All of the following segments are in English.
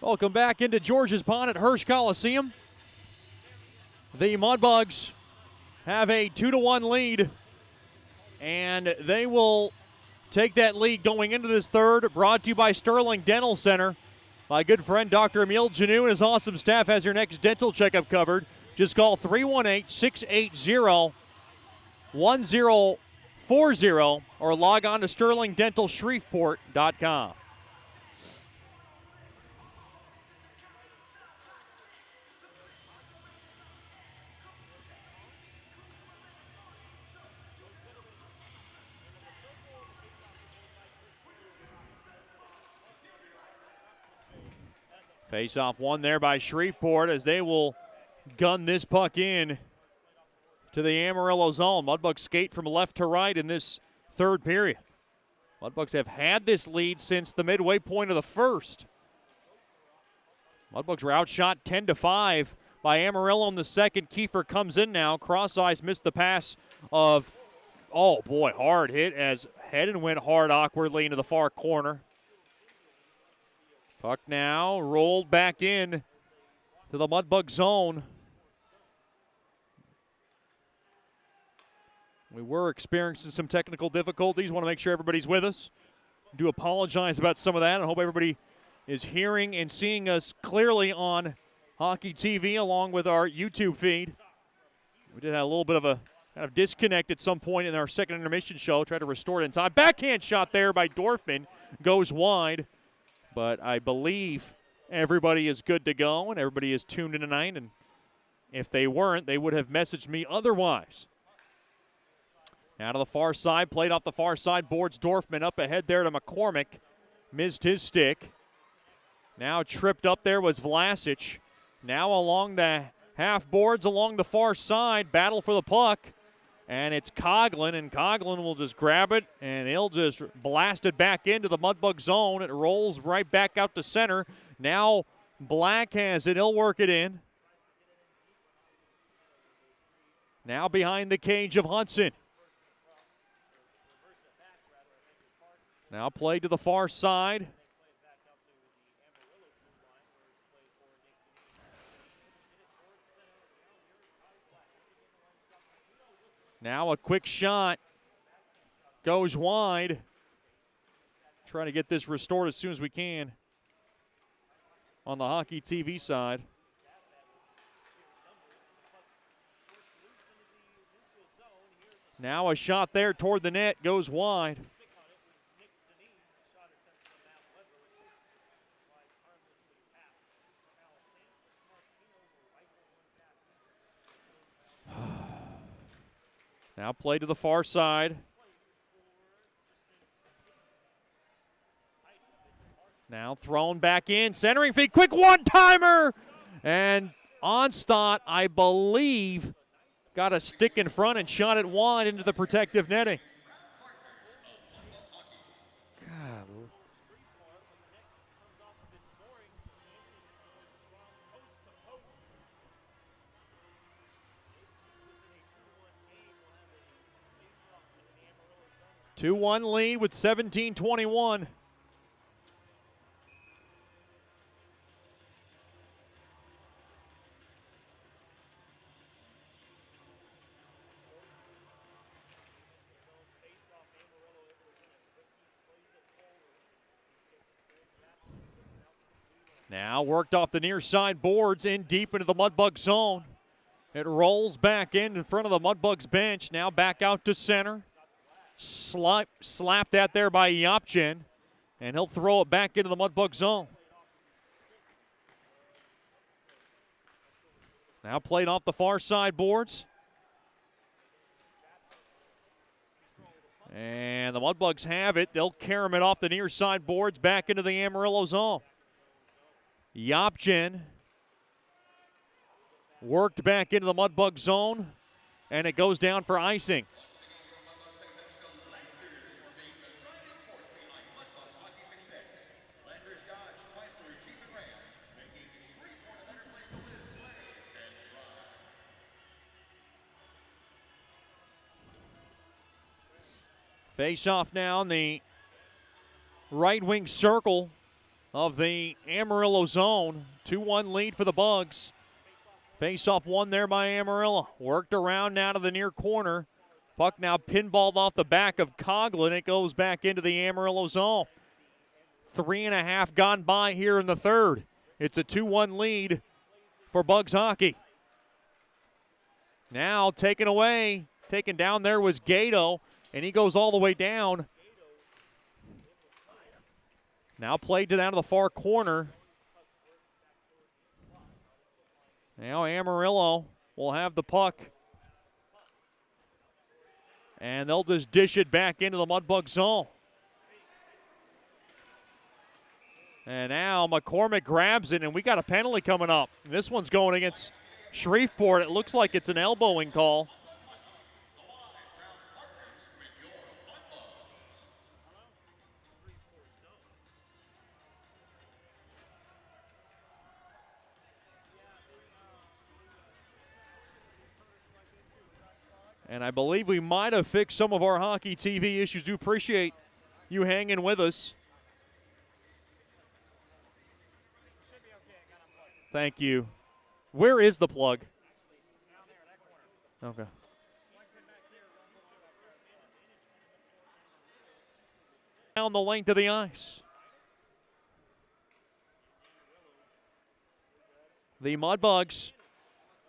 Welcome back into George's Pond at Hirsch Coliseum. The Mudbugs have a 2-1 lead, and they will take that lead going into this third. Brought to you by Sterling Dental Center. My good friend Dr. Emil Janu and his awesome staff has your next dental checkup covered. Just call 318-680-1040 or log on to sterlingdentalshreveport.com. Face-off one there by Shreveport as they will gun this puck in to the Amarillo zone. Mudbugs skate from left to right in this third period. Mudbugs have had this lead since the midway point of the first. Mudbugs were outshot 10-5 by Amarillo in the second. Kiefer comes in now. Cross-eyes missed the pass of, oh boy, hard hit as Hedden went hard awkwardly into the far corner. Puck now rolled back in to the Mudbug zone. We were experiencing some technical difficulties. Want to make sure everybody's with us. Do apologize about some of that. I hope everybody is hearing and seeing us clearly on Hockey TV along with our YouTube feed. We did have a little bit of a kind of disconnect at some point in our second intermission show. Tried to restore it in time. Backhand shot there by Dorfman goes wide. But I believe everybody is good to go and everybody is tuned in tonight. And if they weren't, they would have messaged me otherwise. Now to the far side, played off the far side boards. Dorfman up ahead there to McCormick. Missed his stick. Now tripped up there was Vlasic. Now along the half boards along the far side. Battle for the puck. And it's Coughlin, and Coughlin will just grab it, and he'll just blast it back into the Mudbug zone. It rolls right back out to center. Now Black has it. He'll work it in. Now behind the cage of Hudson. Now played to the far side. Now a quick shot goes wide. Trying to get this restored as soon as we can on the Hockey TV side. Now a shot there toward the net goes wide. Now play to the far side. Now thrown back in, centering feed, quick one-timer! And Onstadt, I believe, got a stick in front and shot it wide into the protective netting. God. 2-1 lead with 17:21. Now worked off the near side boards in deep into the Mudbug zone. It rolls back in front of the Mudbugs bench. Now back out to center. Slapped that there by Yapchin, and he'll throw it back into the Mudbug zone. Now played off the far side boards. And the Mudbugs have it. They'll carry it off the near side boards back into the Amarillo zone. Yapchin worked back into the Mudbug zone, and it goes down for icing. Face off now in the right wing circle. of the Amarillo zone. 2-1 lead for the Bugs. Face-off won there by Amarillo. Worked around now to the near corner. Puck now pinballed off the back of Coughlin. It goes back into the Amarillo zone. 3.5 gone by here in the third. It's a 2-1 lead for Bugs hockey. Now taken away. Taken down there was Gato, and he goes all the way down. Now played down to the far corner. Now Amarillo will have the puck. And they'll just dish it back into the Mudbug zone. And now McCormick grabs it, and we got a penalty coming up. This one's going against Shreveport. It looks like it's an elbowing call. And I believe we might have fixed some of our hockey TV issues. Do appreciate you hanging with us. Thank you. Where is the plug? Okay. Down the length of the ice. The Mudbugs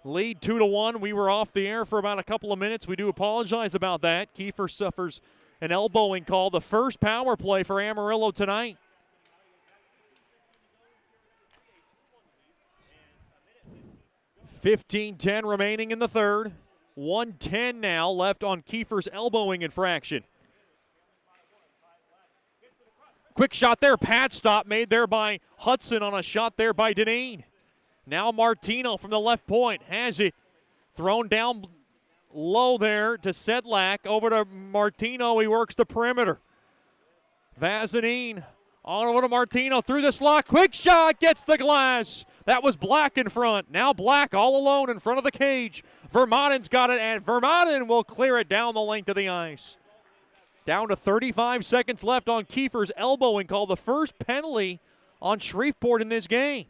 lead 2-1. We were off the air for about a couple of minutes. We do apologize about that. Kiefer suffers an elbowing call. The first power play for Amarillo tonight. $15-10 remaining in the third. 1:10 now left on Kiefer's elbowing infraction. Quick shot there. Pad stop made there by Hudson on a shot there by Deneen. Now Martino from the left point has it. Thrown down low there to Sedlak. Over to Martino. He works the perimeter. Vazanine on over to Martino through the slot. Quick shot gets the glass. That was Black in front. Now Black all alone in front of the cage. Vermaden's got it, and Vermaden will clear it down the length of the ice. Down to 35 seconds left on Kiefer's elbowing call. The first penalty on Shreveport in this game.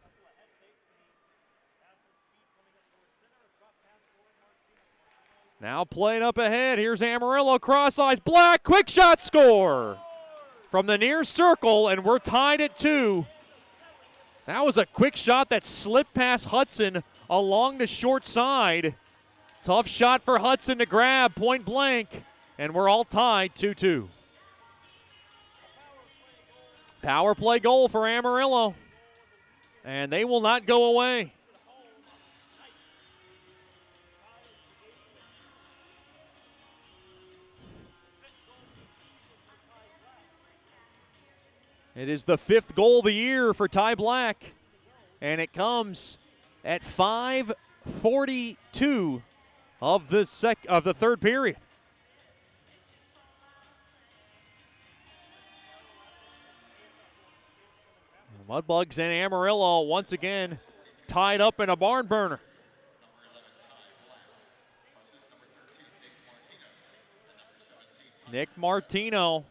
Now playing up ahead. Here's Amarillo. Cross ice. Black. Quick shot score from the near circle, and we're tied at 2. That was a quick shot that slipped past Hudson along the short side. Tough shot for Hudson to grab, point blank, and we're all tied 2-2. Power play goal for Amarillo, and they will not go away. It is the 5th goal of the year for Ty Black, and it comes at 5:42 of the third period. The Mudbugs and Amarillo once again tied up in a barn burner. Nick Martino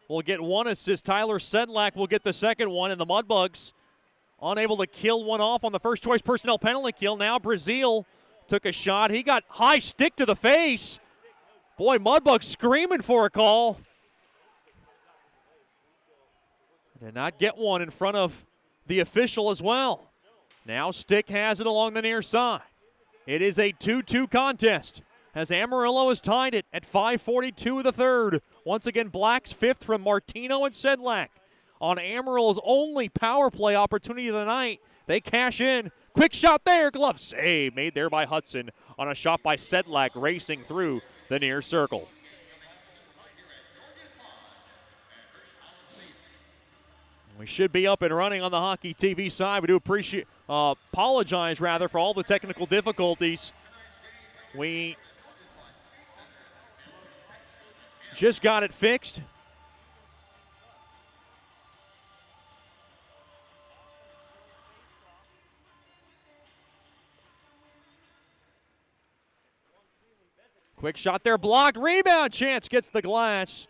will get one assist. Tyler Sedlak will get the second one, and the Mudbugs unable to kill one off on the first choice personnel penalty kill. Now Brazil took a shot. He got high stick to the face. Boy, Mudbugs screaming for a call. Did not get one in front of the official as well. Now Stick has it along the near side. It is a 2-2 contest as Amarillo has tied it at 5:42 of the third. Once again, Black's 5th from Martino and Sedlak. On Amarillo's only power play opportunity of the night, they cash in. Quick shot there, glove save made there by Hudson on a shot by Sedlak racing through the near circle. We should be up and running on the Hockey TV side. We do apologize for all the technical difficulties. We just got it fixed. Quick shot there, blocked. Rebound chance gets the glass.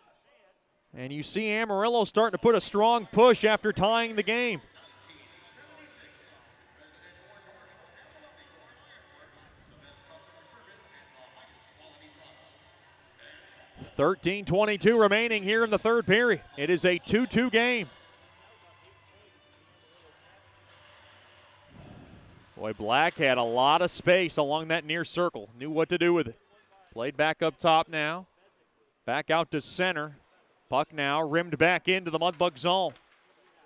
And you see Amarillo starting to put a strong push after tying the game. .13:22 remaining here in the third period. It is a 2-2 game. Boy, Black had a lot of space along that near circle. Knew what to do with it. Played back up top now. Back out to center. Puck now rimmed back into the Mudbug zone.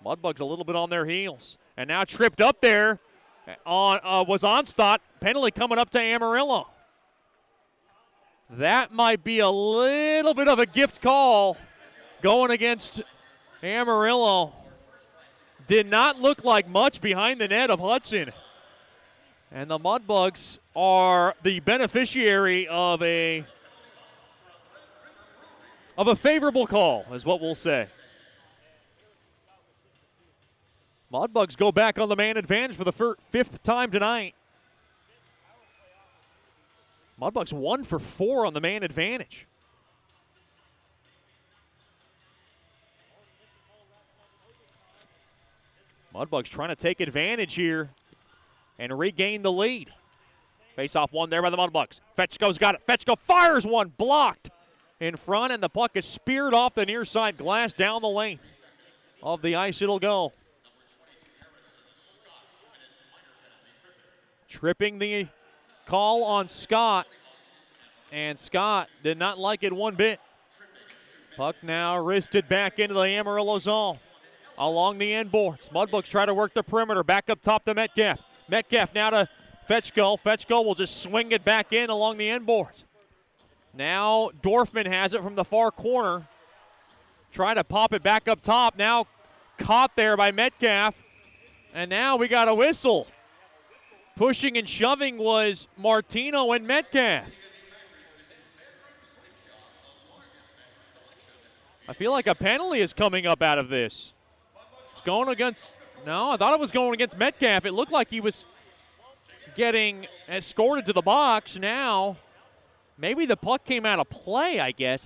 Mudbugs a little bit on their heels. And now tripped up there was Onstadt. Penalty coming up to Amarillo. That might be a little bit of a gift call going against Amarillo. Did not look like much behind the net of Hudson. And the Mudbugs are the beneficiary of a favorable call, is what we'll say. Mudbugs go back on the man advantage for the fifth time tonight. Mudbugs 1 for 4 on the man advantage. Mudbugs trying to take advantage here and regain the lead. Face-off one there by the Mudbugs. Fetchko's got it. Fetchko fires one, blocked in front, and the puck is speared off the near side glass down the length of the ice. It'll go. Tripping the call on Scott, and Scott did not like it one bit. Puck now wristed back into the Amarillo zone along the end boards. Mudbugs try to work the perimeter, back up top to Metcalf. Metcalf now to Fetchko. Fetchko will just swing it back in along the end boards. Now Dorfman has it from the far corner. Try to pop it back up top. Now caught there by Metcalf. And now we got a whistle. Pushing and shoving was Martino and Metcalf. I feel like a penalty is coming up out of this. It's going against, no, I thought it was going against Metcalf. It looked like he was getting escorted to the box. Now, maybe the puck came out of play, I guess.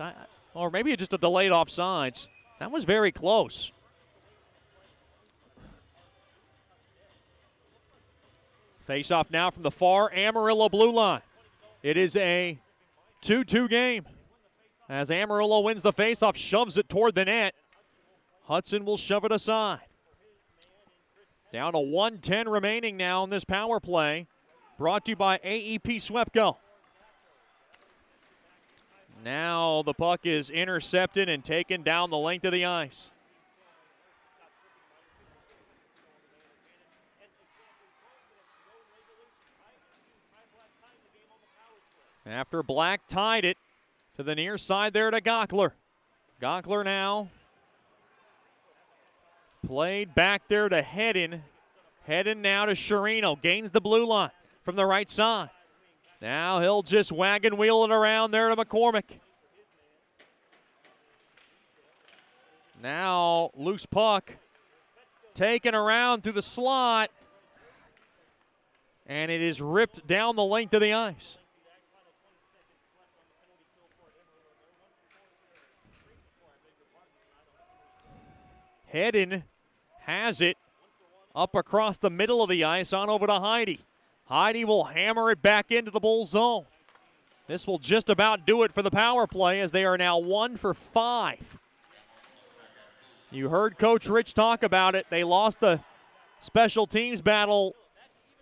Or maybe it's just a delayed offsides. That was very close. Face-off now from the far Amarillo blue line. It is a 2-2 game. As Amarillo wins the face-off, shoves it toward the net. Hudson will shove it aside. Down to 1:10 remaining now in this power play. Brought to you by AEP Swepco. Now the puck is intercepted and taken down the length of the ice. After Black tied it to the near side there to Gockler. Gockler now played back there to Hedden. Hedden now to Sherino. Gains the blue line from the right side. Now he'll just wagon wheel it around there to McCormick. Now loose puck taken around through the slot. And it is ripped down the length of the ice. Hedden has it up across the middle of the ice on over to Heidi. Heidi will hammer it back into the Bull zone. This will just about do it for the power play as they are now 1 for 5. You heard Coach Rich talk about it. They lost the special teams battle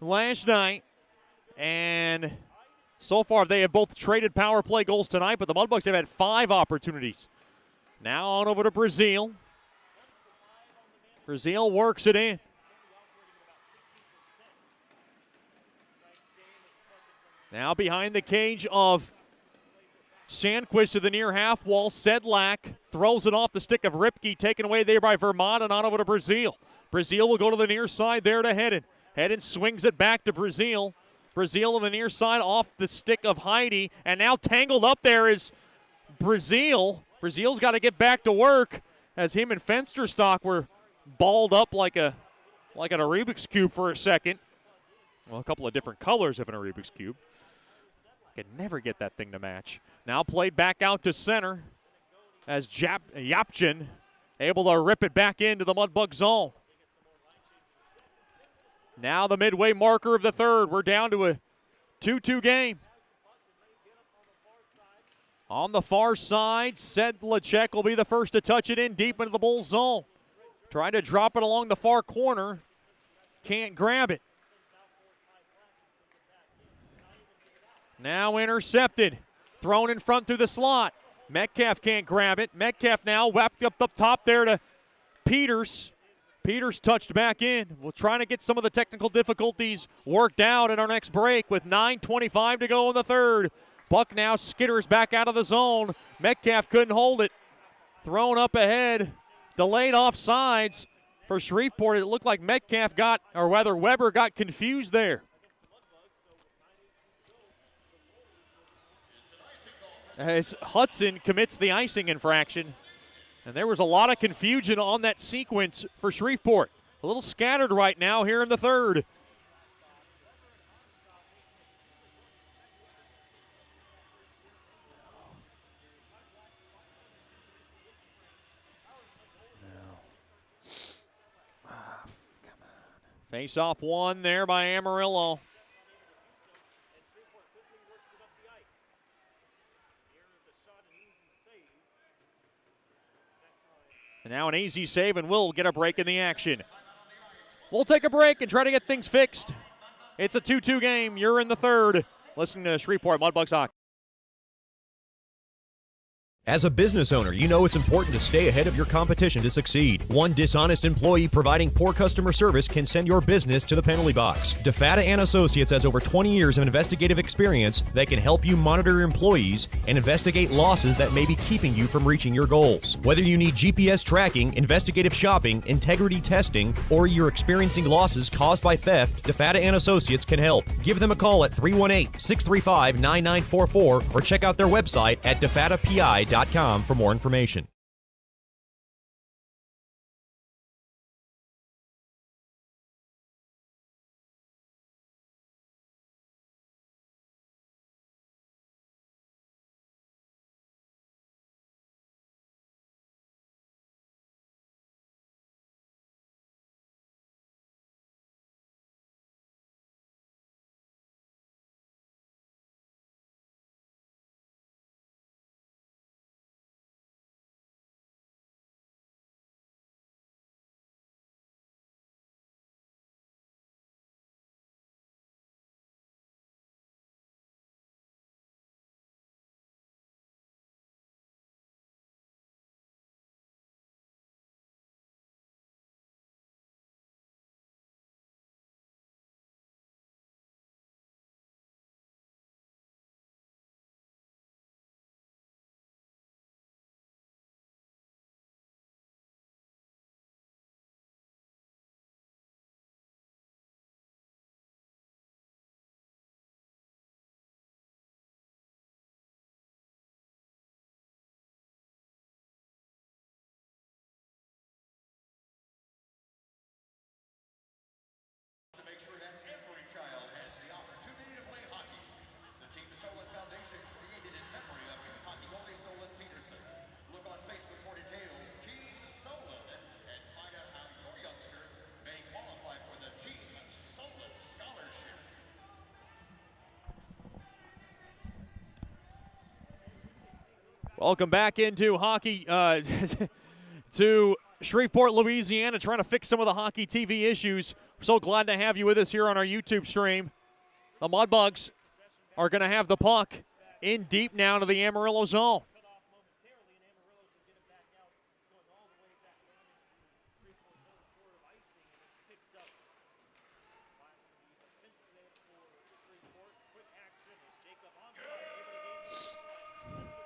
last night, and so far they have both traded power play goals tonight, but the Mudbugs have had 5 opportunities. Now on over to Brazil. Brazil works it in. Now behind the cage of Sandquist to the near half wall. Sedlak throws it off the stick of Ripke, taken away there by Vermont and on over to Brazil. Brazil will go to the near side there to Hedden. Hedden swings it back to Brazil. Brazil on the near side off the stick of Heidi. And now tangled up there is Brazil. Brazil's got to get back to work as him and Fensterstock were balled up like a Rubik's Cube for a second. Well, a couple of different colors of an Rubik's Cube. I can never get that thing to match. Now played back out to center as Yapchin able to rip it back into the Mudbug zone. Now the midway marker of the third. We're down to a 2-2 game. On the far side, Sedlacek will be the first to touch it in deep into the Bulls zone. Trying to drop it along the far corner. Can't grab it. Now intercepted. Thrown in front through the slot. Metcalf can't grab it. Metcalf now whacked up top there to Peters. Peters touched back in. We're trying to get some of the technical difficulties worked out in our next break with 9:25 to go in the third. Buck now skitters back out of the zone. Metcalf couldn't hold it. Thrown up ahead. Delayed offsides for Shreveport. It looked like Metcalf got, or rather Weber got confused there. As Hudson commits the icing infraction. And there was a lot of confusion on that sequence for Shreveport. A little scattered right now here in the third. Face off one there by Amarillo. And now an easy save, and we'll get a break in the action. We'll take a break and try to get things fixed. It's a 2-2 game. You're in the third. Listening to Shreveport Mudbugs Hockey. As a business owner, you know it's important to stay ahead of your competition to succeed. One dishonest employee providing poor customer service can send your business to the penalty box. DeFatta & Associates has over 20 years of investigative experience that can help you monitor your employees and investigate losses that may be keeping you from reaching your goals. Whether you need GPS tracking, investigative shopping, integrity testing, or you're experiencing losses caused by theft, DeFatta & Associates can help. Give them a call at 318-635-9944 or check out their website at defattapi.com for more information. To make sure that every child has the opportunity to play hockey. The Team Solon Foundation created in memory of youth hockey goalie Solon Peterson. Look on Facebook for details. Team Solon, and find out how your youngster may qualify for the Team Solon Scholarship. Welcome back into hockey to Shreveport, Louisiana, trying to fix some of the hockey TV issues. We're so glad to have you with us here on our YouTube stream. The Mudbugs are going to have the puck in deep now to the Amarillo zone.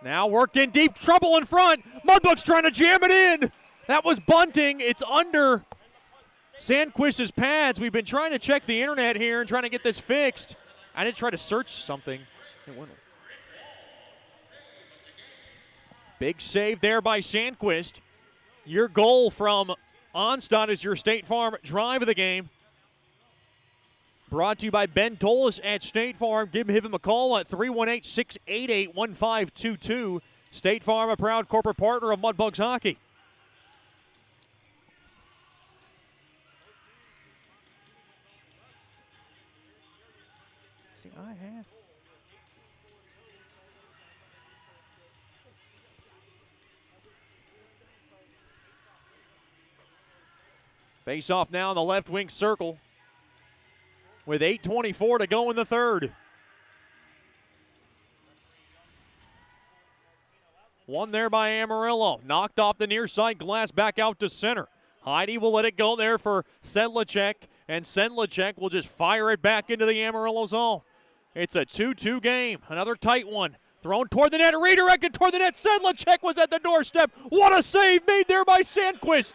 Now worked in deep, trouble in front. Mudbugs trying to jam it in. That was bunting. It's under Sandquist's pads. We've been trying to check the internet here and trying to get this fixed. I didn't try to search something. Big save there by Sandquist. Your goal from Onstad is your State Farm drive of the game. Brought to you by Ben Tolis at State Farm. Give him a call at 318-688-1522. State Farm, a proud corporate partner of Mudbugs hockey. See, I have. Face off now in the left wing circle with 8:24 to go in the third. One there by Amarillo. Knocked off the near side glass, back out to center. Heidi will let it go there for Sedlacek, and Sedlacek will just fire it back into the Amarillo zone. It's a 2-2 game. Another tight one. Thrown toward the net, redirected toward the net. Sedlacek was at the doorstep. What a save made there by Sandquist.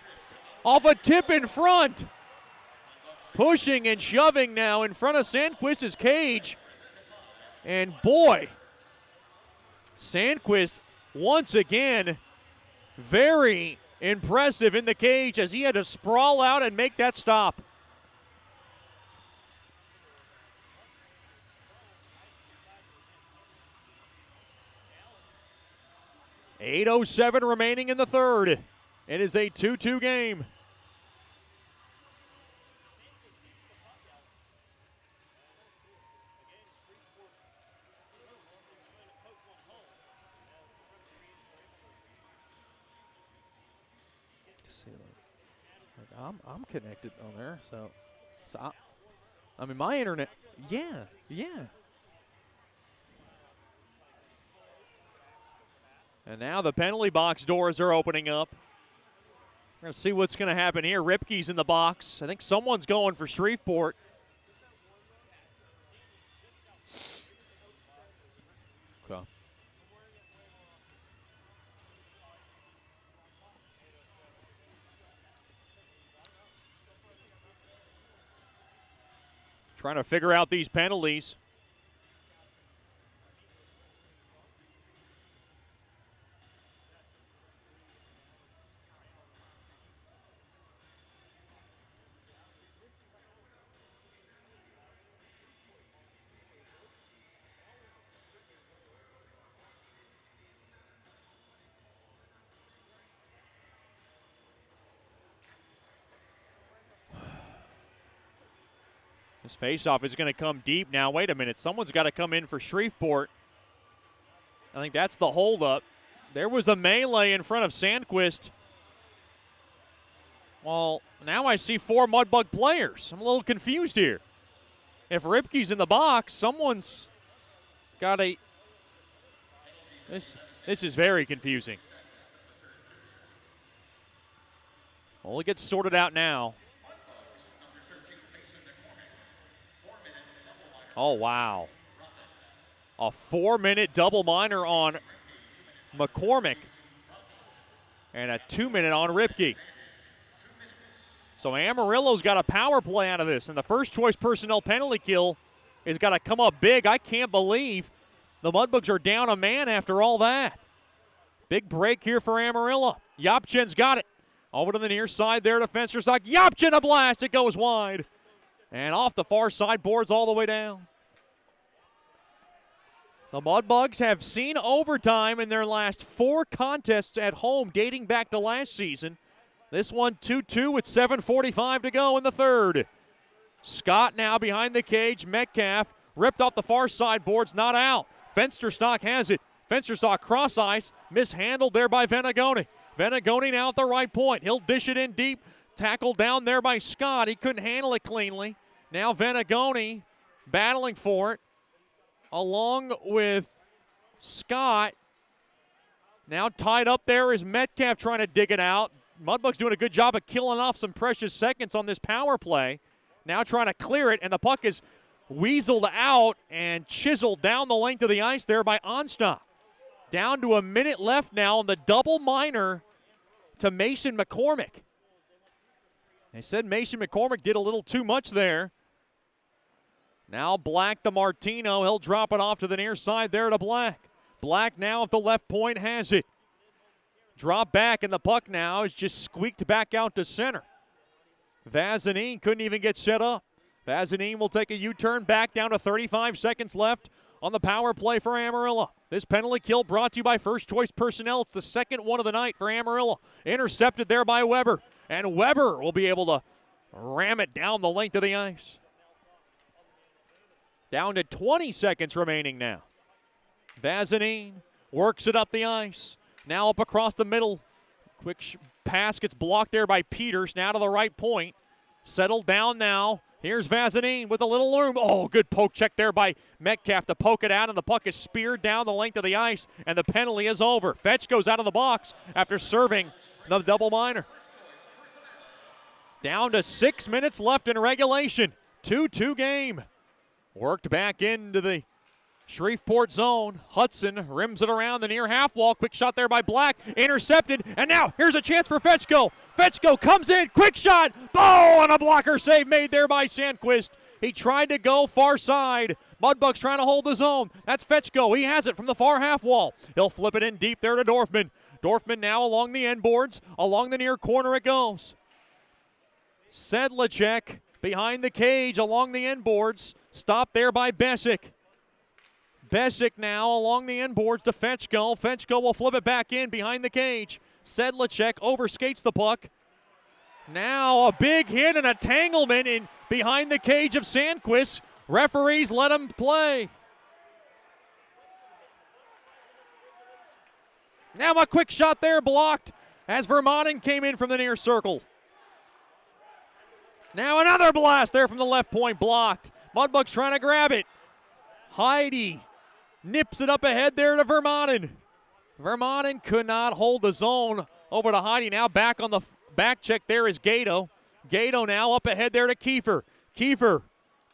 Off a tip in front. Pushing and shoving now in front of Sandquist's cage. And boy, Sandquist once again very impressive in the cage as he had to sprawl out and make that stop. .807 remaining in the third. It is a 2-2 game. I'm connected on there, so I mean my internet, yeah. And now the penalty box doors are opening up. We're going to see what's going to happen here. Ripke's in the box. I think someone's going for Shreveport. Okay. Trying to figure out these penalties. This faceoff is going to come deep now. Wait a minute. Someone's got to come in for Shreveport. I think that's the holdup. There was a melee in front of Sandquist. Well, now I see 4 Mudbug players. I'm a little confused here. If Ripke's in the box, someone's got a... This is very confusing. Well, it gets sorted out now. Oh, wow. A 4-minute double minor on McCormick and a 2-minute on Ripke. So Amarillo's got a power play out of this, and the first choice personnel penalty kill has got to come up big. I can't believe the Mudbugs are down a man after all that. Big break here for Amarillo. Yapchen's got it. Over to the near side there to Fensterstock. Yapchen a blast. It goes wide. And off the far side boards all the way down. The Mudbugs have seen overtime in their last 4 contests at home dating back to last season. This one 2-2 with 7:45 to go in the third. Scott now behind the cage. Metcalf ripped off the far side boards, not out. Fensterstock has it. Fensterstock cross ice, mishandled there by Venagoni. Venagoni now at the right point. He'll dish it in deep. Tackled down there by Scott. He couldn't handle it cleanly. Now Venagoni battling for it along with Scott. Now tied up there is Metcalf trying to dig it out. Mudbugs doing a good job of killing off some precious seconds on this power play. Now trying to clear it, and the puck is weaseled out and chiseled down the length of the ice there by Onstock. Down to a minute left now on the double minor to Mason McCormick. They said Mason McCormick did a little too much there. Now Black to Martino. He'll drop it off to the near side there to Black. Black now at the left point has it. Drop back, and the puck now is just squeaked back out to center. Vazanin couldn't even get set up. Vazanin will take a U-turn back down to 35 seconds left on the power play for Amarillo. This penalty kill brought to you by First Choice Personnel. It's the second one of the night for Amarillo. Intercepted there by Weber. And Weber will be able to ram it down the length of the ice. Down to 20 seconds remaining now. Vazanine works it up the ice. Now up across the middle. Quick pass gets blocked there by Peters. Now to the right point. Settled down now. Here's Vazanine with a little room. Oh, good poke check there by Metcalf to poke it out, and the puck is speared down the length of the ice, and the penalty is over. Fetch goes out of the box after serving the double minor. Down to 6 minutes left in regulation. 2-2 game. Worked back into the Shreveport zone. Hudson rims it around the near half wall. Quick shot there by Black. Intercepted. And now here's a chance for Fetchko. Fetchko comes in. Quick shot. Oh, and a blocker save made there by Sandquist. He tried to go far side. Mudbugs trying to hold the zone. That's Fetchko. He has it from the far half wall. He'll flip it in deep there to Dorfman. Dorfman now along the end boards. Along the near corner it goes. Sedlacek behind the cage along the end boards. Stopped there by Besic. Besic now along the end boards to Fetchko. Fetchko will flip it back in behind the cage. Sedlacek overskates the puck. Now a big hit and a tanglement in behind the cage of Sandquist. Referees let him play. Now a quick shot there blocked as Vermanen came in from the near circle. Now another blast there from the left point blocked. Mudbugs trying to grab it. Heidi nips it up ahead there to Vermanen. Vermanen could not hold the zone over to Heidi. Now back on the back check there is Gato. Gato now up ahead there to Kiefer. Kiefer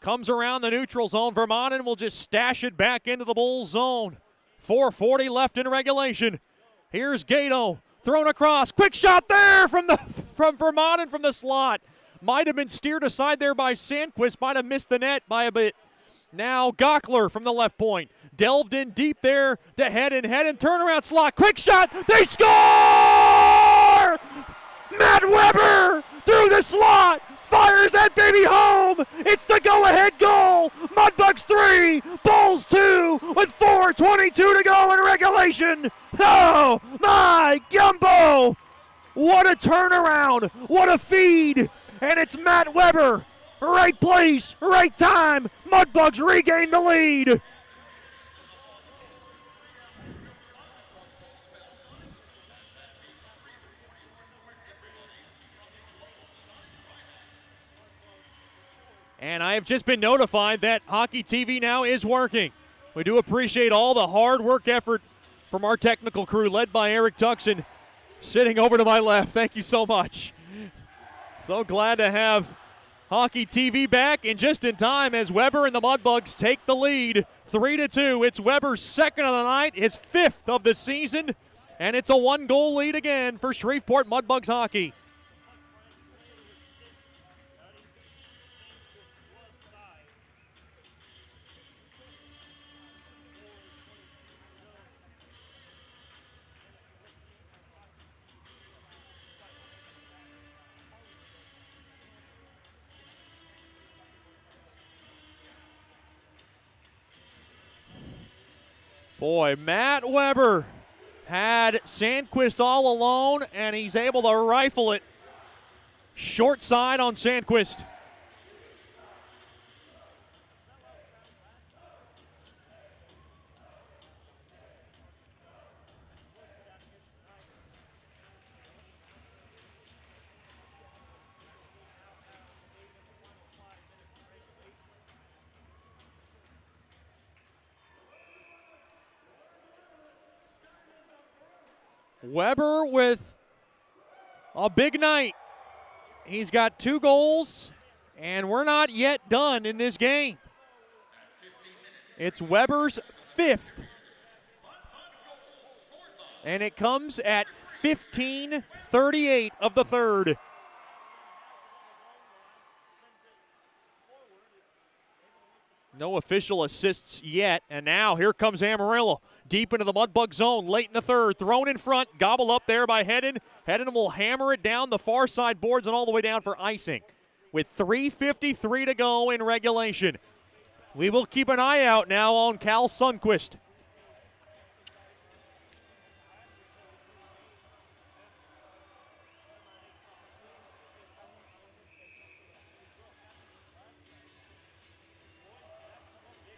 comes around the neutral zone. Vermanen will just stash it back into the Bulls zone. 4:40 left in regulation. Here's Gato thrown across. Quick shot there from Vermanen from the slot. Might have been steered aside there by Sandquist. Might have missed the net by a bit. Now Gockler from the left point. Delved in deep there to head and turnaround slot. Quick shot. They score! Matt Weber through the slot. Fires that baby home. It's the go-ahead goal. Mudbugs 3, Bulls 2 with 4:22 to go in regulation. Oh, my gumbo. What a turnaround. What a feed. And it's Matt Weber. Right place, right time. Mudbugs regain the lead. And I have just been notified that Hockey TV now is working. We do appreciate all the hard work effort from our technical crew led by Eric Tuckson sitting over to my left. Thank you so much. So glad to have Hockey TV back and just in time as Weber and the Mudbugs take the lead 3-2. It's Weber's second of the night, his fifth of the season, and it's a one-goal lead again for Shreveport Mudbugs hockey. Boy, Matt Weber had Sandquist all alone, and he's able to rifle it short side on Sandquist. Weber with a big night. He's got 2 goals, and we're not yet done in this game. It's Weber's 5th. And it comes at 15:38 of the third. No official assists yet, and now here comes Amarillo. Deep into the Mudbug zone, late in the third, thrown in front, gobbled up there by Hedden. Hedden will hammer it down the far side boards and all the way down for icing. With 3:53 to go in regulation. We will keep an eye out now on Cal Sundquist.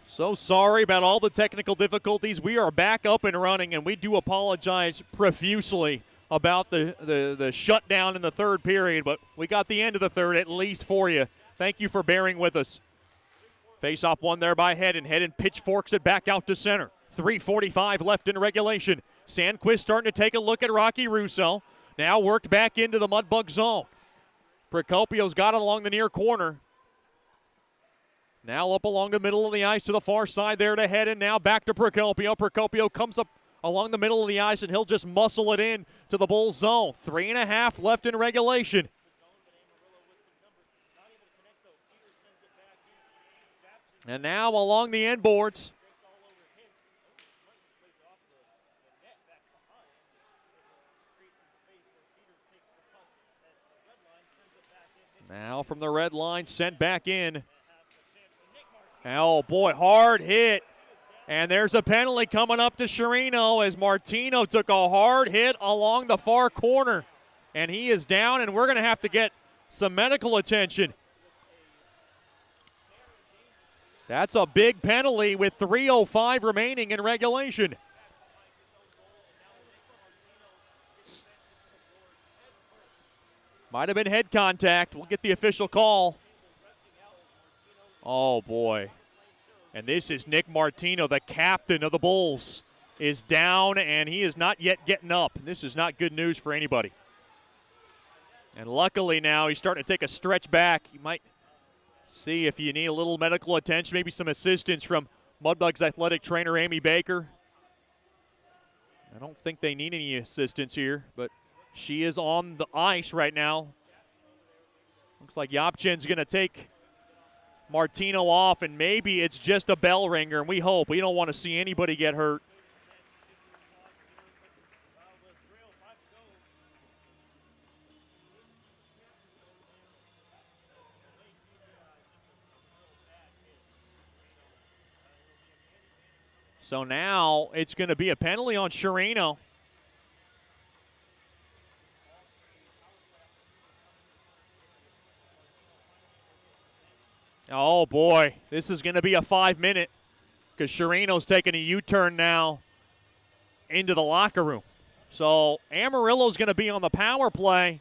So sorry about all the technical difficulties. We are back up and running, and we do apologize profusely about the shutdown in the third period, but we got the end of the third at least for you. Thank you for bearing with us. Face-off won there by Hedden. Hedden pitchforks it back out to center. 3:45 left in regulation. Sandquist starting to take a look at Rocky Russo. Now worked back into the Mudbug zone. Procopio's got it along the near corner. Now up along the middle of the ice to the far side there to Hedden. Now back to Procopio. Procopio comes up along the middle of the ice, and he'll just muscle it in to the Bulls zone. 3.5 left in regulation. And now along the end boards. Now from the red line, sent back in. Oh, boy, hard hit. And there's a penalty coming up to Shreveport as Martino took a hard hit along the far corner. And he is down, and we're going to have to get some medical attention. That's a big penalty with 3:05 remaining in regulation. Might have been head contact. We'll get the official call. Oh, boy. And this is Nick Martino, the captain of the Bulls, is down, and he is not yet getting up. This is not good news for anybody. And luckily now he's starting to take a stretch back. You might see if you need a little medical attention, maybe some assistance from Mudbugs athletic trainer Amy Baker. I don't think they need any assistance here, but she is on the ice right now. Looks like Yapchin's going to take Martino off, and maybe it's just a bell ringer, and we hope. We don't want to see anybody get hurt. So now it's going to be a penalty on Shreveport. Oh, boy, this is going to be a 5-minute because Shreveport taking a U-turn now into the locker room. So Amarillo's going to be on the power play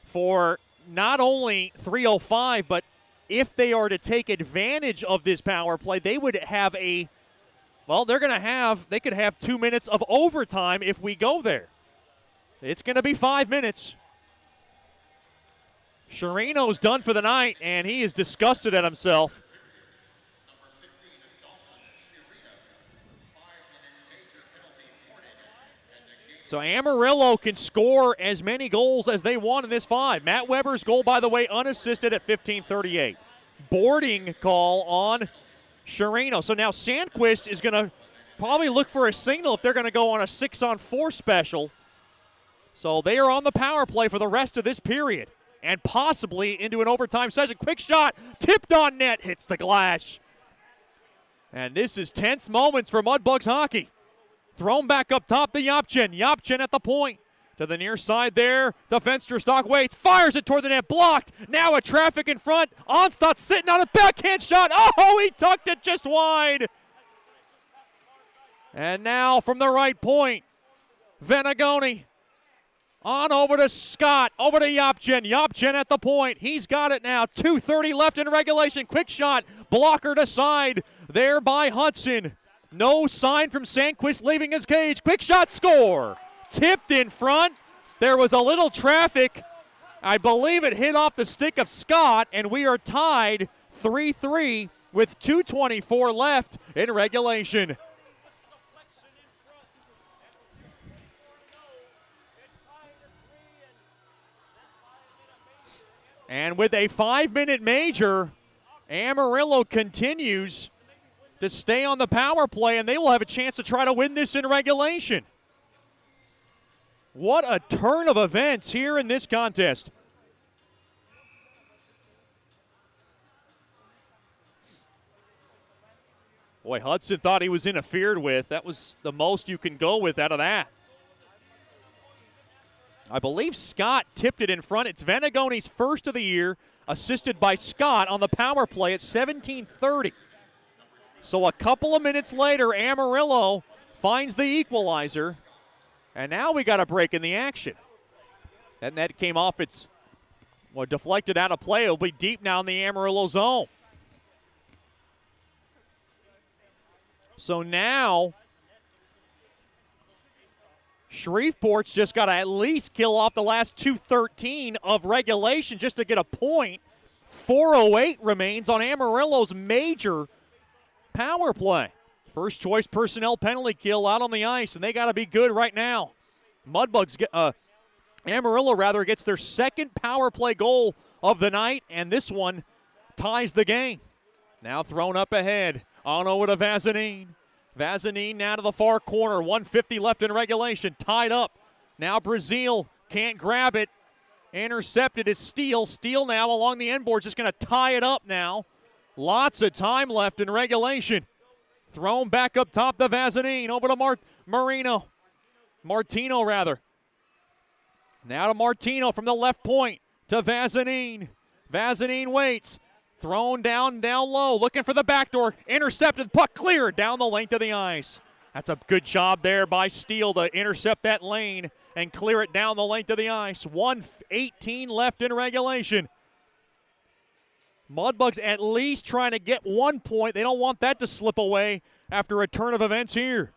for not only 3:05, but if they are to take advantage of this power play, they would have they could have 2 minutes of overtime if we go there. It's going to be 5 minutes. Sherino's done for the night, and he is disgusted at himself. So Amarillo can score as many goals as they want in this 5. Matt Weber's goal, by the way, unassisted at 15:38. Boarding call on Sherino. So now Sandquist is going to probably look for a signal if they're going to go on a 6-on-4 special. So they are on the power play for the rest of this period and possibly into an overtime session. Quick shot, tipped on net, hits the glass. And this is tense moments for Mudbugs hockey. Thrown back up top to Yapchin. Yapchin at the point. To the near side there. The Fensterstock waits. Fires it toward the net. Blocked. Now a traffic in front. Onstad sitting on a backhand shot. Oh, he tucked it just wide. And now from the right point, Venagoni. On over to Scott. Over to Yapchin. Yapchin at the point. He's got it now. 2:30 left in regulation. Quick shot. Blocker to side. There by Hudson. No sign from Sandquist leaving his cage. Quick shot, score. Tipped in front. There was a little traffic. I believe it hit off the stick of Scott, and we are tied 3-3 with 2:24 left in regulation. And with a 5-minute major, Amarillo continues to stay on the power play, and they will have a chance to try to win this in regulation. What a turn of events here in this contest. Boy, Hudson thought he was interfered with. That was the most you can go with out of that. I believe Scott tipped it in front. It's Venegoni's first of the year, assisted by Scott on the power play at 17:30. So a couple of minutes later, Amarillo finds the equalizer, and now we got a break in the action. That net came off. It's deflected out of play. It'll be deep now in the Amarillo zone. So now Shreveport's just got to at least kill off the last 2:13 of regulation just to get a point. 4:08 remains on Amarillo's major power play. First choice personnel penalty kill out on the ice, and they got to be good right now. Amarillo gets their second power play goal of the night, and this one ties the game. Now thrown up ahead. On over to Vazanine. Vazanine now to the far corner. 1:50 left in regulation. Tied up. Now Brazil can't grab it. Intercepted is Steele. Steele now along the end board, just going to tie it up now. Lots of time left in regulation. Thrown back up top to Vazanine. Over to Martino rather. Now to Martino from the left point to Vazanine. Vazanine waits. Thrown down low, looking for the back door. Intercepted, puck cleared down the length of the ice. That's a good job there by Steele to intercept that lane and clear it down the length of the ice. 1:18 left in regulation. Mudbugs at least trying to get 1 point. They don't want that to slip away after a turn of events here.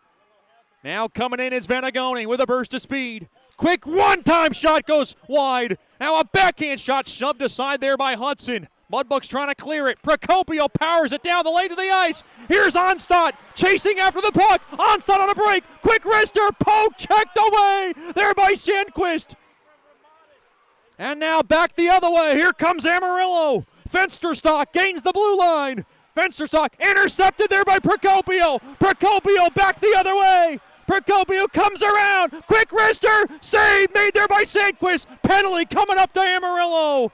Now coming in is Venegoni with a burst of speed. Quick one-time shot goes wide. Now a backhand shot shoved aside there by Hudson. Mudbugs trying to clear it. Procopio powers it down the lane to the ice. Here's Onstadt chasing after the puck. Onstadt on a break. Quick wrister. Poke checked away there by Sandquist. And now back the other way. Here comes Amarillo. Fensterstock gains the blue line. Fensterstock intercepted there by Procopio. Procopio back the other way. Procopio comes around. Quick wrister. Save made there by Sandquist. Penalty coming up to Amarillo.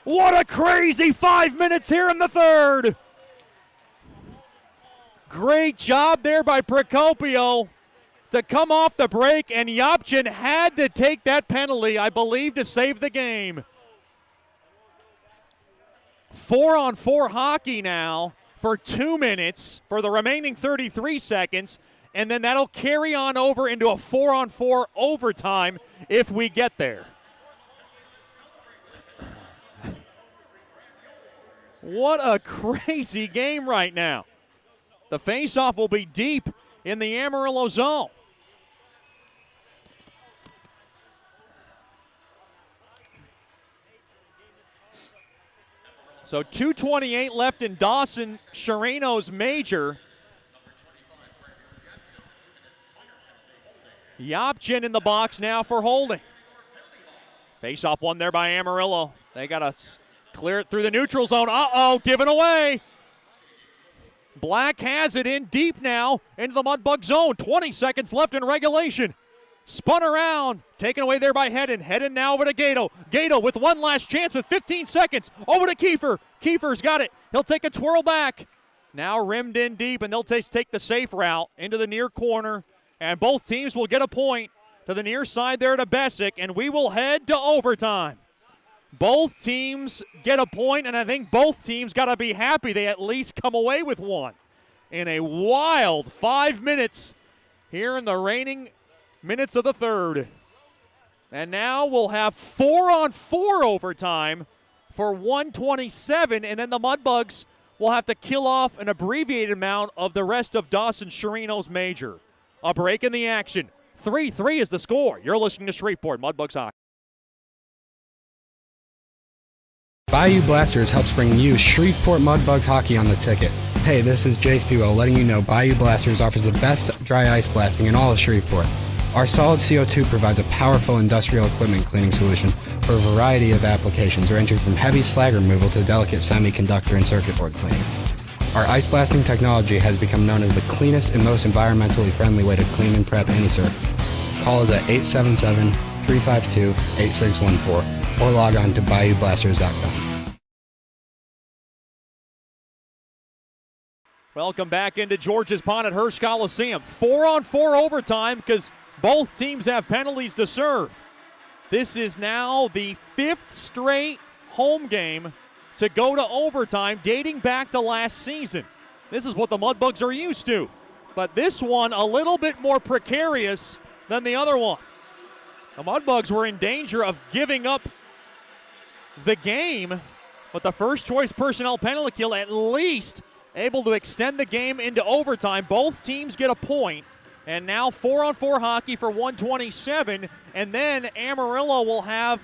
What a crazy 5 minutes here in the third. Great job there by Procopio to come off the break, and Yapchin had to take that penalty, I believe, to save the game. 4-on-4 hockey now for 2 minutes for the remaining 33 seconds, and then that'll carry on over into a 4-on-4 overtime if we get there. What a crazy game right now. The faceoff will be deep in the Amarillo zone. So 2:28 left in Dawson Chirino's major. Yapchin in the box now for holding. Faceoff won there by Amarillo. They got to clear it through the neutral zone. Given away. Black has it in deep now into the Mudbug zone. 20 seconds left in regulation. Spun around. Taken away there by Hedden. Hedden now over to Gato. Gato with one last chance with 15 seconds. Over to Kiefer. Kiefer's got it. He'll take a twirl back. Now rimmed in deep, and they'll take the safe route into the near corner. And both teams will get a point to the near side there to Bessick, and we will head to overtime. Both teams get a point, and I think both teams got to be happy they at least come away with one. In a wild 5 minutes here in the reigning minutes of the third. And now we'll have 4-on-4 overtime for 1:27, and then the Mudbugs will have to kill off an abbreviated amount of the rest of Dawson Chirino's major. A break in the action. 3-3 is the score. You're listening to Shreveport Mudbugs Hockey. Bayou Blasters helps bring you Shreveport Mudbugs hockey on the ticket. Hey, this is Jay Fuel letting you know Bayou Blasters offers the best dry ice blasting in all of Shreveport. Our solid CO2 provides a powerful industrial equipment cleaning solution for a variety of applications ranging from heavy slag removal to delicate semiconductor and circuit board cleaning. Our ice blasting technology has become known as the cleanest and most environmentally friendly way to clean and prep any surface. Call us at 877-352-8614 or log on to BayouBlasters.com. Welcome back into George's Pond at Hirsch Coliseum. 4-on-4 overtime because both teams have penalties to serve. This is now the 5th straight home game to go to overtime dating back to last season. This is what the Mudbugs are used to. But this one a little bit more precarious than the other one. The Mudbugs were in danger of giving up the game, but the first choice personnel penalty kill at least able to extend the game into overtime. Both teams get a point, and now 4-on-4 hockey for 127, and then Amarillo will have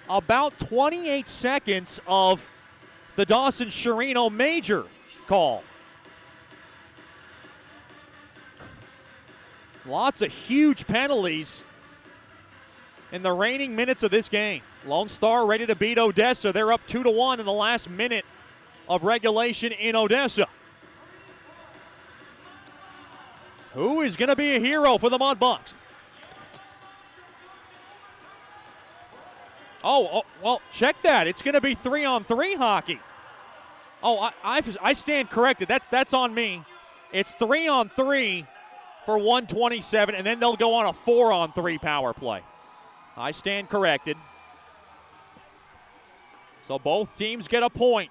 about 28 seconds of the Dawson-Sherino major call. Lots of huge penalties in the reigning minutes of this game. Lone Star ready to beat Odessa. They're up 2-1 in the last minute of regulation in Odessa. Who is going to be a hero for the Mudbugs? Oh, well, check that. It's going to be 3-on-3 hockey. Oh, I stand corrected. That's on me. It's 3-on-3 for 127, and then they'll go on a 4-on-3 power play. I stand corrected. So both teams get a point.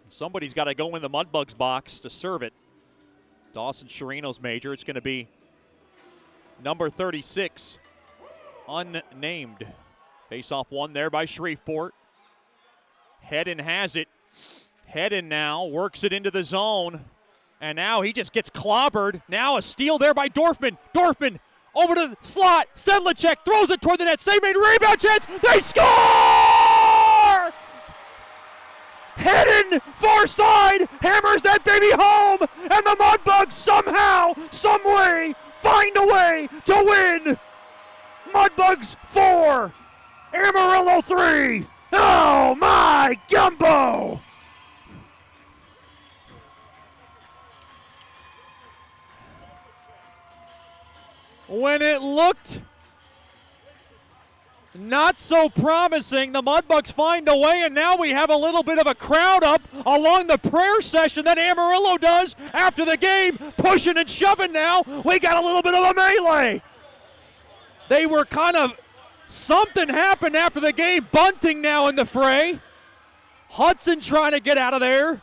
Somebody's got to go in the Mudbugs box to serve it. Dawson-Sherino's major. It's going to be number 36, unnamed. Face-off won there by Shreveport. Hedden has it. Hedden now works it into the zone. And now he just gets clobbered. Now a steal there by Dorfman. Dorfman over to the slot. Sedlicek throws it toward the net. Save made rebound chance. They score! Hedden, far side, hammers that baby home. And the Mudbugs somehow, someway, find a way to win. Mudbugs 4, Amarillo 3. Oh my gumbo! When it looked not so promising, the Mudbugs find a way, and now we have a little bit of a crowd up along the prayer session that Amarillo does after the game, pushing and shoving now. We got a little bit of a melee. They were kind of, something happened after the game. Bunting now in the fray. Hudson trying to get out of there.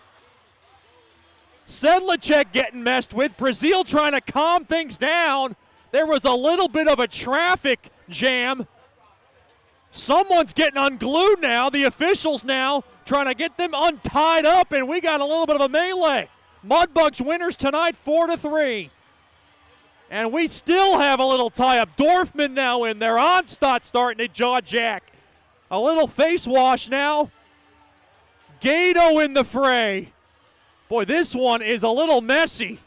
Sedlicek getting messed with. Brazil trying to calm things down. There was a little bit of a traffic jam. Someone's getting unglued now. The officials now trying to get them untied up, and we got a little bit of a melee. Mudbugs winners tonight 4-3. And we still have a little tie-up. Dorfman now in there. Onstadt starting to jaw jack. A little face wash now. Gato in the fray. Boy, this one is a little messy.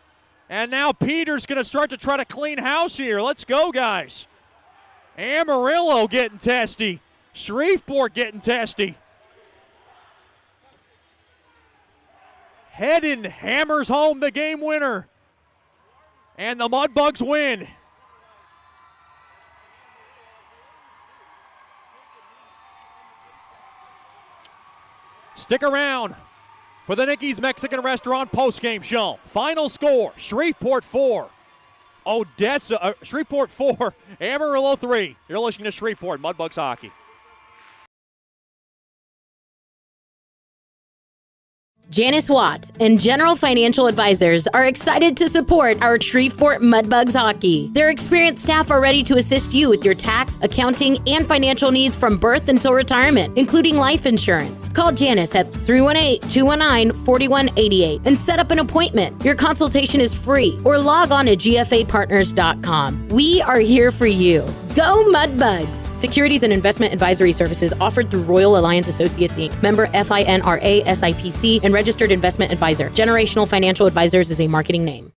And now Peter's going to start to try to clean house here. Let's go, guys. Amarillo getting testy. Shreveport getting testy. Hedden hammers home the game winner. And the Mudbugs win. Stick around for the Nicky's Mexican Restaurant postgame show. Final score, Shreveport 4, Shreveport 4, Amarillo 3. You're listening to Shreveport Mudbugs Hockey. Janice Watt and General Financial Advisors are excited to support our Shreveport Mudbugs hockey. Their experienced staff are ready to assist you with your tax, accounting, and financial needs from birth until retirement, including life insurance. Call Janice at 318-219-4188 and set up an appointment. Your consultation is free, or log on to gfapartners.com. We are here for you. Go Mudbugs! Securities and investment advisory services offered through Royal Alliance Associates, Inc., member FINRA SIPC, and registered investment advisor. Generational Financial Advisors is a marketing name.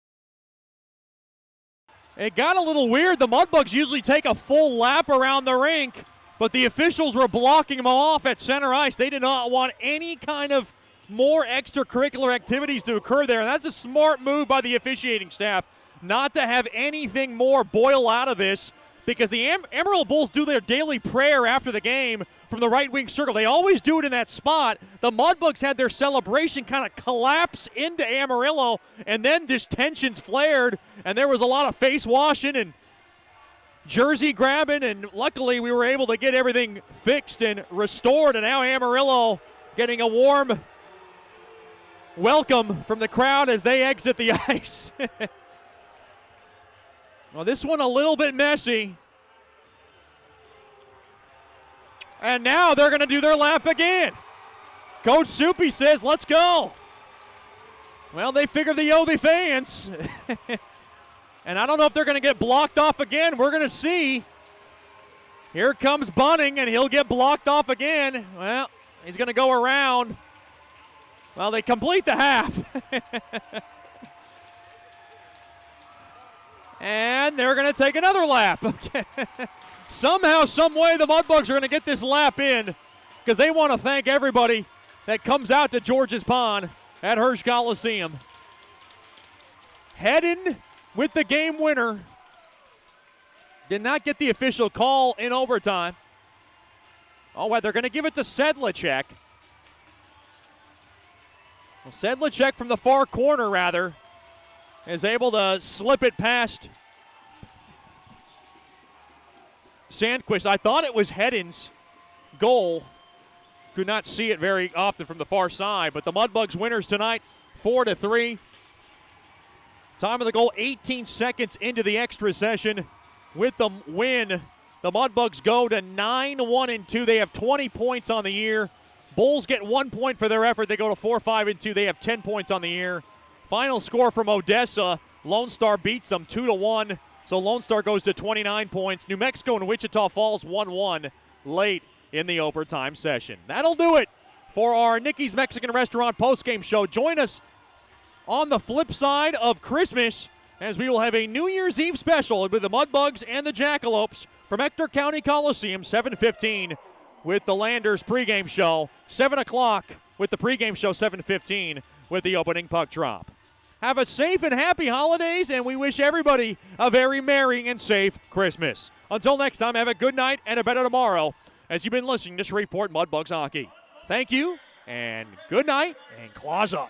It got a little weird. The Mudbugs usually take a full lap around the rink, but the officials were blocking them off at center ice. They did not want any kind of more extracurricular activities to occur there, and that's a smart move by the officiating staff not to have anything more boil out of this, because the Amarillo Bulls do their daily prayer after the game from the right wing circle. They always do it in that spot. The Mudbugs had their celebration kind of collapse into Amarillo, and then this tensions flared, and there was a lot of face washing and jersey grabbing, and luckily we were able to get everything fixed and restored, and now Amarillo getting a warm welcome from the crowd as they exit the ice. Well, this one a little bit messy. And now they're going to do their lap again. Coach Soupy says, let's go. Well, they figure they owe the fans. And I don't know if they're going to get blocked off again. We're going to see. Here comes Bunning, and he'll get blocked off again. Well, he's going to go around. Well, they complete the half. And they're going to take another lap. Okay. Somehow, some way, the Mudbugs are going to get this lap in because they want to thank everybody that comes out to George's Pond at Hirsch Coliseum. Heading with the game winner. Did not get the official call in overtime. Oh, well, they're going to give it to Sedlacek. Well, Sedlacek from the far corner, rather, is able to slip it past Sandquist. I thought it was Hedden's goal. Could not see it very often from the far side, but the Mudbugs winners tonight, 4-3. Time of the goal, 18 seconds into the extra session. With the win, the Mudbugs go to 9-1-2. They have 20 points on the year. Bulls get 1 point for their effort. They go to 4-5-2. They have 10 points on the year. Final score from Odessa, Lone Star beats them 2-1. So Lone Star goes to 29 points. New Mexico and Wichita Falls 1-1 late in the overtime session. That'll do it for our Nikki's Mexican Restaurant postgame show. Join us on the flip side of Christmas as we will have a New Year's Eve special with the Mudbugs and the Jackalopes from Ector County Coliseum, 7:15 with the Landers pregame show, 7 o'clock with the pregame show, 7:15 with the opening puck drop. Have a safe and happy holidays, and we wish everybody a very merry and safe Christmas. Until next time, have a good night and a better tomorrow as you've been listening to Shreveport Mudbugs Hockey. Thank you, and good night, and claws up.